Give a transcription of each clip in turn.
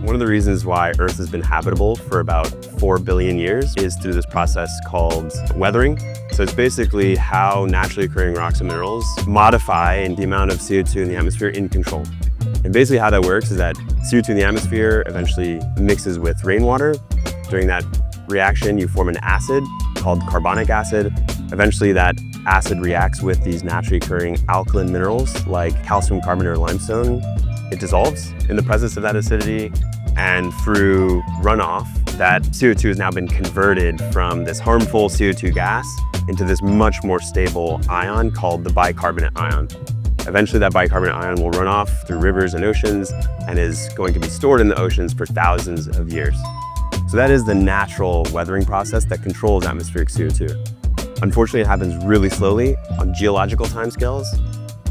One of the reasons why Earth has been habitable for about 4 billion years is through this process called weathering. So it's basically how naturally occurring rocks and minerals modify the amount of CO2 in the atmosphere in control. And basically how that works is that CO2 in the atmosphere eventually mixes with rainwater. During that reaction, you form an acid called carbonic acid. Eventually that acid reacts with these naturally occurring alkaline minerals like calcium carbonate or limestone. It dissolves in the presence of that acidity, and through runoff, that CO2 has now been converted from this harmful CO2 gas into this much more stable ion called the bicarbonate ion. Eventually that bicarbonate ion will run off through rivers and oceans and is going to be stored in the oceans for thousands of years. So that is the natural weathering process that controls atmospheric CO2. Unfortunately, it happens really slowly on geological timescales.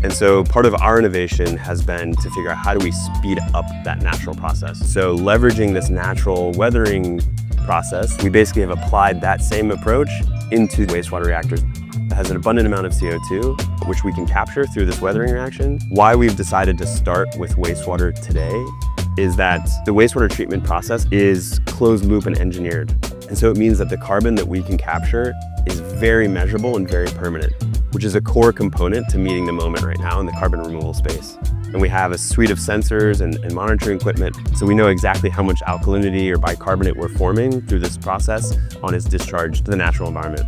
And so part of our innovation has been to figure out how do we speed up that natural process. So leveraging this natural weathering process, we basically have applied that same approach into wastewater reactors. It has an abundant amount of CO2, which we can capture through this weathering reaction. Why we've decided to start with wastewater today is that the wastewater treatment process is closed loop and engineered. And so it means that the carbon that we can capture is very measurable and very permanent, which is a core component to meeting the moment right now in the carbon removal space. And we have a suite of sensors and monitoring equipment, so we know exactly how much alkalinity or bicarbonate we're forming through this process on its discharge to the natural environment.